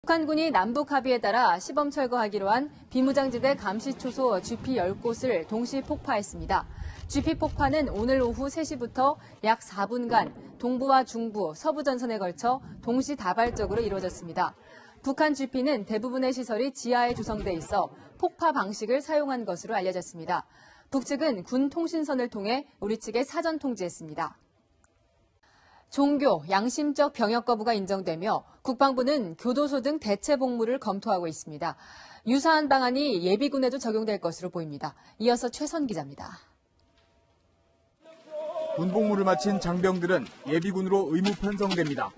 북한군이 남북 합의에 따라 시범 철거하기로 한 비무장지대 감시초소 GP 10곳을 동시 폭파했습니다. GP 폭파는 오늘 오후 3시부터 약 4분간 동부와 중부, 서부 전선에 걸쳐 동시 다발적으로 이루어졌습니다. 북한 GP는 대부분의 시설이 지하에 조성돼 있어 폭파 방식을 사용한 것으로 알려졌습니다. 북측은 군 통신선을 통해 우리 측에 사전 통지했습니다. 종교, 양심적 병역 거부가 인정되며 국방부는 교도소 등 대체 복무를 검토하고 있습니다. 유사한 방안이 예비군에도 적용될 것으로 보입니다. 이어서 최선 기자입니다. 군복무를 마친 장병들은 예비군으로 의무 편성됩니다.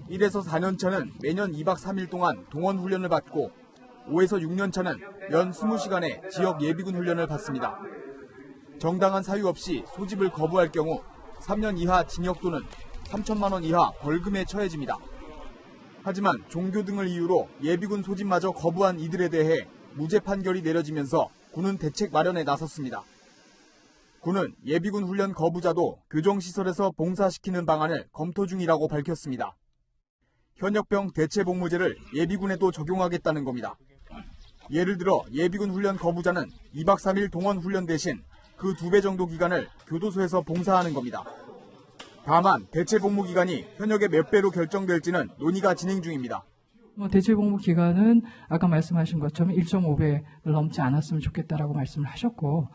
1에서 4년 차는 매년 2박 3일 동안 동원 훈련을 받고 5에서 6년 차는 연 20시간의 지역 예비군 훈련을 받습니다. 정당한 사유 없이 소집을 거부할 경우 3년 이하 징역 또는 3천만 원 이하 벌금에 처해집니다. 하지만 종교 등을 이유로 예비군 소집마저 거부한 이들에 대해 무죄 판결이 내려지면서 군은 대책 마련에 나섰습니다. 군은 예비군 훈련 거부자도 교정시설에서 봉사시키는 방안을 검토 중이라고 밝혔습니다. 현역병 대체복무제를 예비군에도 적용하겠다는 겁니다. 예를 들어 예비군 훈련 거부자는 2박 3일 동원 훈련 대신 그 2배 정도 기간을 교도소에서 봉사하는 겁니다. 다만 대체복무 기간이 현역의 몇 배로 결정될지는 논의가 진행 중입니다. 대체복무 기간은 아까 말씀하신 것처럼 1.5배를 넘지 않았으면 좋겠다라고 말씀을 하셨고,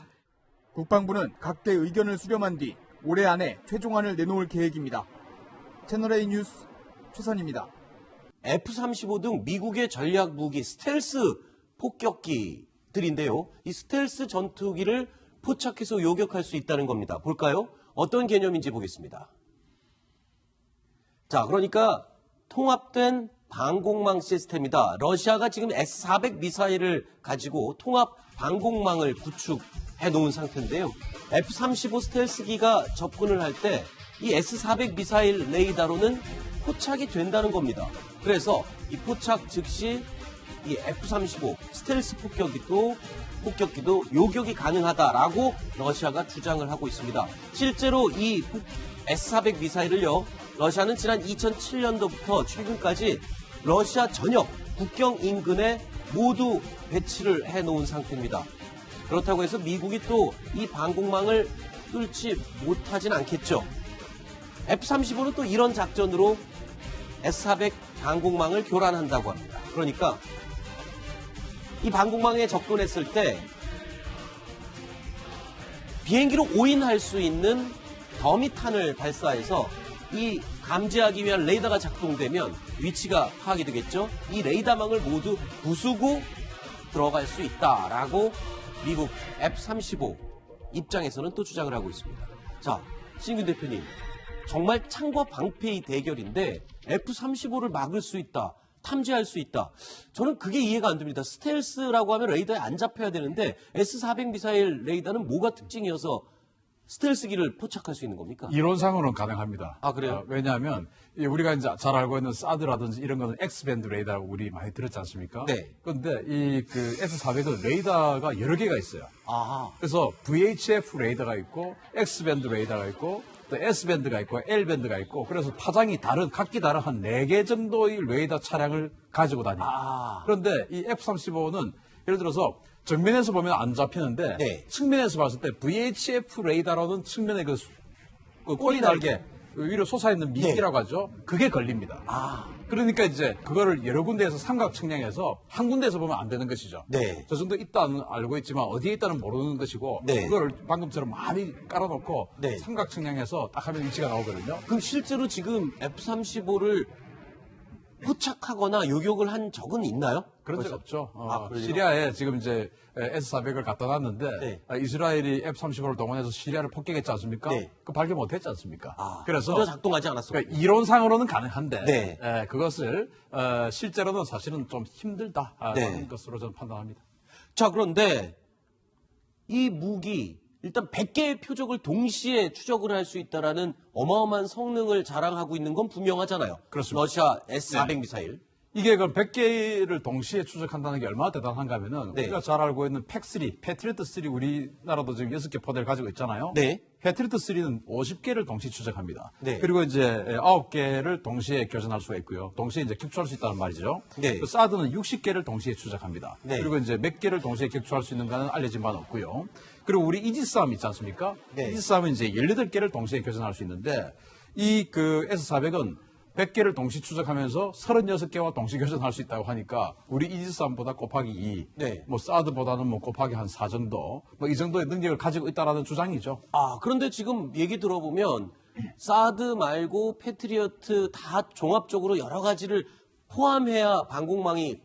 국방부는 각대 의견을 수렴한 뒤 올해 안에 최종안을 내놓을 계획입니다. 채널A 뉴스 최선입니다. F-35 등 미국의 전략 무기 스텔스 폭격기들인데요. 이 스텔스 전투기를 포착해서 요격할 수 있다는 겁니다. 볼까요? 어떤 개념인지 보겠습니다. 자, 그러니까 통합된 방공망 시스템이다. 러시아가 지금 S-400 미사일을 가지고 통합 방공망을 구축해 놓은 상태인데요. F-35 스텔스기가 접근을 할 때 이 S-400 미사일 레이더로는 포착이 된다는 겁니다. 그래서 이 포착 즉시 이 F-35 스텔스 폭격기도 요격이 가능하다라고 러시아가 주장을 하고 있습니다. 실제로 이 S-400 미사일을요, 러시아는 지난 2007년도부터 최근까지 러시아 전역 국경 인근에 모두 배치를 해놓은 상태입니다. 그렇다고 해서 미국이 또 이 방공망을 뚫지 못하진 않겠죠. F-35는 또 이런 작전으로 S-400 방공망을 교란한다고 합니다. 그러니까 이 방공망에 접근했을 때 비행기로 오인할 수 있는 더미탄을 발사해서 이 감지하기 위한 레이더가 작동되면 위치가 파악이 되겠죠. 이 레이더망을 모두 부수고 들어갈 수 있다라고 미국 F-35 입장에서는 또 주장을 하고 있습니다. 자, 신균 대표님, 정말 창과 방패의 대결인데 F-35를 막을 수 있다, 탐지할 수 있다. 저는 그게 이해가 안 됩니다. 스텔스라고 하면 레이더에 안 잡혀야 되는데 S-400 미사일 레이더는 뭐가 특징이어서 스텔스기를 포착할 수 있는 겁니까? 이론상으로는 가능합니다. 아, 그래요? 왜냐하면 우리가 이제 잘 알고 있는 사드라든지 이런 거는 X밴드 레이더라고 우리 많이 들었지 않습니까? 네. 그런데 이 S-400은 레이더가 여러 개가 있어요. 아, 그래서 VHF 레이더가 있고 X밴드 레이더가 있고 또 S밴드가 있고 L밴드가 있고 그래서 파장이 각기 다른 한 4개 정도의 레이더 차량을 가지고 다닙니다. 아. 그런데 이 F-35는 예를 들어서 정면에서 보면 안 잡히는데 네. 측면에서 봤을 때 VHF 레이더라는 측면에 그 꼬리 날개 위로 솟아있는 미끼라고 하죠. 그게 걸립니다. 아. 그러니까 이제 그거를 여러 군데에서 삼각 측량해서 한 군데에서 보면 안 되는 것이죠. 네. 저 정도 있다는 알고 있지만 어디에 있다는 모르는 것이고 네. 그거를 방금처럼 많이 깔아놓고 네. 삼각 측량해서 딱 하면 위치가 나오거든요. 그럼 실제로 지금 F-35를 포착하거나 요격을 한 적은 있나요? 그런 적 없죠. 그래요? 시리아에 지금 이제 S-400을 갖다 놨는데 네. 이스라엘이 F-35를 동원해서 시리아를 폭격했지 않습니까? 네. 그 발견 못했지 않습니까? 그래서 전혀 작동하지 않았어요. 그러니까 이론상으로는 가능한데 네. 그것을 실제로는 사실은 좀 힘들다는 네. 것으로 저는 판단합니다. 자, 그런데 이 무기 일단 100개의 표적을 동시에 추적을 할 수 있다라는 어마어마한 성능을 자랑하고 있는 건 분명하잖아요. 그렇습니다. 러시아 S-400 네. 미사일. 이게 그 100개를 동시에 추적한다는 게 얼마나 대단한가 하면은 네. 우리가 잘 알고 있는 팩3, 패트리어트 3 우리나라도 지금 6개 포대를 가지고 있잖아요. 네. 패트리어트 3는 50개를 동시에 추적합니다. 네. 그리고 이제 9개를 동시에 교전할 수가 있고요. 동시에 이제 격추할 수 있다는 말이죠. 네. 그 사드는 60개를 동시에 추적합니다. 네. 그리고 이제 몇 개를 동시에 격추할 수 있는가는 알려진 바는 없고요. 그리고 우리 이지스함 있지 않습니까? 네. 이지스함은 이제 18개를 동시에 교전할 수 있는데 이 그 S400은 100개를 동시 추적하면서 36개와 동시 교전할 수 있다고 하니까 우리 이지스함보다 곱하기 2, 네. 뭐 사드보다는 뭐 곱하기 한 4 정도, 뭐 이 정도의 능력을 가지고 있다라는 주장이죠. 그런데 지금 얘기 들어보면 사드 말고 패트리어트 다 종합적으로 여러 가지를 포함해야 방공망이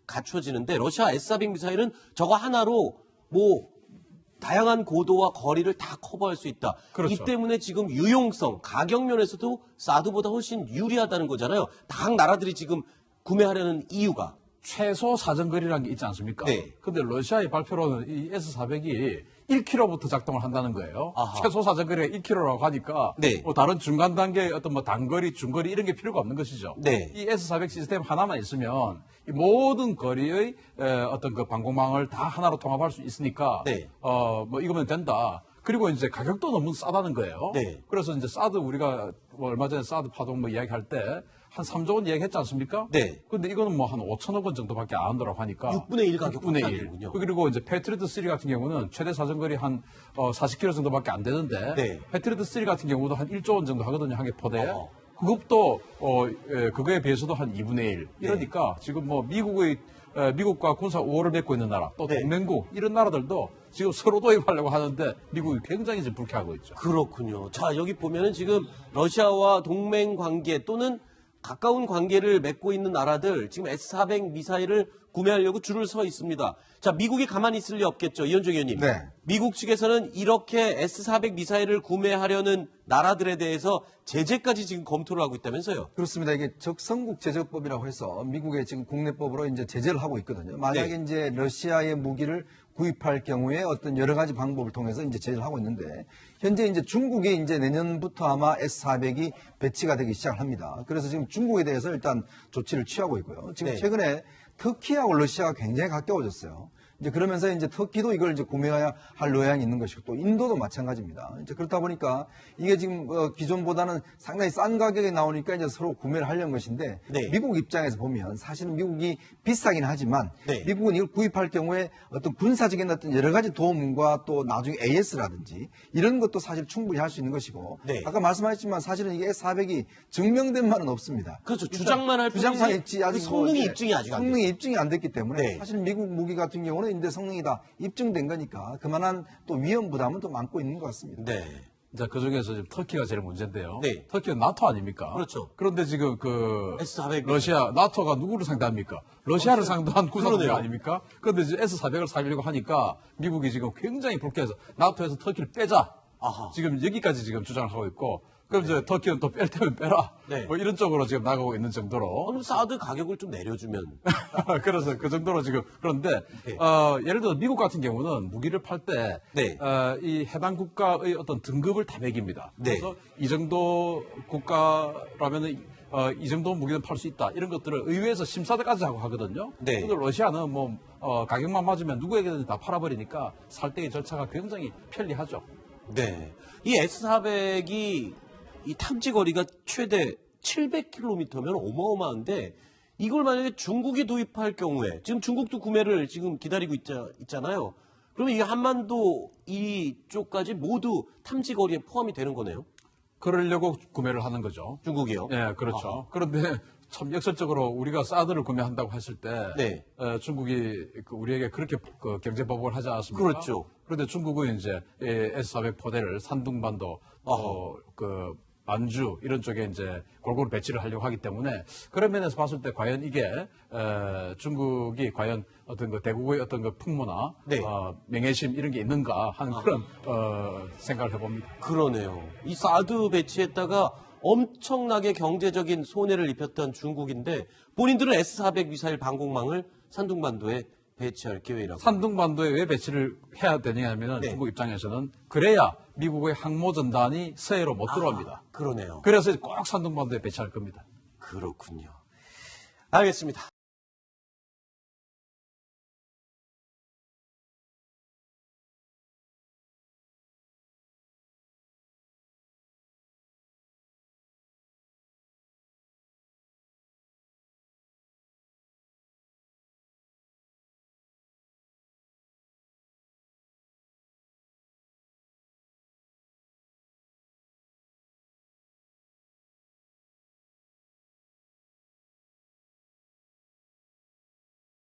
갖춰지는데 러시아 S-400 미사일은 저거 하나로 뭐 다양한 고도와 거리를 다 커버할 수 있다. 그렇죠. 이 때문에 지금 유용성, 가격 면에서도 사드보다 훨씬 유리하다는 거잖아요. 각 나라들이 지금 구매하려는 이유가. 최소 사정거리라는 게 있지 않습니까? 네. 근데 러시아의 발표로는 이 S400이 1km부터 작동을 한다는 거예요. 아하. 최소 사정거리가 1km라고 하니까 네. 뭐 다른 중간 단계의 어떤 뭐 단거리, 중거리 이런 게 필요가 없는 것이죠. 네. 이 S400 시스템 하나만 있으면 이 모든 거리의 어떤 그 방공망을 다 하나로 통합할 수 있으니까 네. 뭐 이거면 된다. 그리고 이제 가격도 너무 싸다는 거예요. 네. 그래서 이제 사드 우리가 뭐 얼마 전에 사드 파동 뭐 이야기할 때 한 3조 원 이야기했지 않습니까? 네. 근데 이거는 뭐 한 5천억 원 정도밖에 안 한다고 하니까 6분의 1 가격밖에 6분의 안 1. 되는군요. 그리고 이제 패트리어트 3 같은 경우는 최대 사정거리 한 40km 정도밖에 안 되는데 네. 패트리어트 3 같은 경우도 한 1조 원 정도 하거든요. 한 개 포대에. 어허. 그것도 그거에 비해서도 한 2분의 1. 이러니까 지금 뭐 미국과 군사 우호를 맺고 있는 나라, 또 네. 동맹국 이런 나라들도 지금 서로 도입하려고 하는데 미국이 굉장히 지금 불쾌하고 있죠. 그렇군요. 자, 여기 보면은 지금 러시아와 동맹 관계 또는 가까운 관계를 맺고 있는 나라들 지금 S-400 미사일을 구매하려고 줄을 서 있습니다. 자, 미국이 가만히 있을 리 없겠죠. 이현종 의원님. 네. 미국 측에서는 이렇게 S-400 미사일을 구매하려는 나라들에 대해서 제재까지 지금 검토를 하고 있다면서요. 그렇습니다. 이게 적성국 제재법이라고 해서 미국의 지금 국내법으로 이제 제재를 하고 있거든요. 만약에 네. 이제 러시아의 무기를 구입할 경우에 어떤 여러 가지 방법을 통해서 이제 제재를 하고 있는데 현재 이제 중국이 이제 내년부터 아마 S-400이 배치가 되기 시작을 합니다. 그래서 지금 중국에 대해서 일단 조치를 취하고 있고요. 지금 네. 최근에 터키하고 러시아가 굉장히 가까워졌어요. 이제 그러면서 이제 터키도 이걸 이제 구매해야 할 의향이 있는 것이고 또 인도도 마찬가지입니다. 이제 그렇다 보니까 이게 지금 기존보다는 상당히 싼 가격에 나오니까 이제 서로 구매를 하려는 것인데 네. 미국 입장에서 보면 사실은 미국이 비싸긴 하지만 네. 미국은 이걸 구입할 경우에 어떤 군사적인 어떤 여러 가지 도움과 또 나중에 AS라든지 이런 것도 사실 충분히 할 수 있는 것이고 네. 아까 말씀하셨지만 사실은 이게 S-400이 증명된 바는 없습니다. 그렇죠. 일단 주장만 할 주장만 뿐이지 있지 아직 그 성능이 뭐 이제 입증이 아직 안 성능이 입증이 안 됐기 때문에 네. 사실 미국 무기 같은 경우는 이제 성능이 다 입증된 거니까 그만한 또 위험 부담은 또 안고 있는 것 같습니다. 네. 자, 그 중에서 지금 터키가 제일 문제인데요. 네. 터키는 나토 아닙니까? 그렇죠. 그런데 지금 그 S-400 러시아, 나토가 누구를 상대합니까? 러시아를 상대한 군사국가 그러네요. 아닙니까? 그런데 이제 S-400을 사려고 하니까 미국이 지금 굉장히 불쾌해서 나토에서 터키를 빼자. 아하. 지금 여기까지 지금 주장을 하고 있고, 그럼 이제 터키는 또 뺄 테면 빼라. 네. 뭐 이런 쪽으로 지금 나가고 있는 정도로. 그럼 사드 가격을 좀 내려주면 그래서 그 정도로 지금 그런데 네. 예를 들어 미국 같은 경우는 무기를 팔 때 네. 이 해당 국가의 어떤 등급을 다 매깁니다. 네. 그래서 이 정도 국가라면은 이 정도 무기는 팔 수 있다. 이런 것들을 의회에서 심사까지 하고 하거든요. 네. 근데 러시아는 뭐 가격만 맞으면 누구에게든 다 팔아버리니까 살 때의 절차가 굉장히 편리하죠. 네. 이 S-400이 이 탐지 거리가 최대 700km면 어마어마한데 이걸 만약에 중국이 도입할 경우에 지금 중국도 구매를 지금 기다리고 있잖아요. 그러면 이게 한반도 이쪽까지 모두 탐지 거리에 포함이 되는 거네요. 그러려고 구매를 하는 거죠. 중국이요. 예, 그렇죠. 그런데 참 역설적으로 우리가 사드를 구매한다고 했을 때 네. 중국이 우리에게 그렇게 경제보복을 하지 않았습니까? 그렇죠. 그런데 중국은 이제 S-400 포대를 산둥반도, 그 만주 이런 쪽에 이제 골고루 배치를 하려고 하기 때문에 그런 면에서 봤을 때 과연 이게 중국이 과연 어떤 그 대국의 어떤 그 풍모나 네. 명예심 이런 게 있는가 하는 그런 생각을 해봅니다. 그러네요. 이 사드 배치했다가 엄청나게 경제적인 손해를 입혔던 중국인데 본인들은 S-400 미사일 방공망을 산둥반도에 배치할 계획이라고. 산둥반도에 왜 배치를 해야 되냐면은 네. 중국 입장에서는 그래야 미국의 항모전단이 서해로 못 들어옵니다. 그러네요. 그래서 꼭 산둥반도에 배치할 겁니다. 그렇군요. 알겠습니다.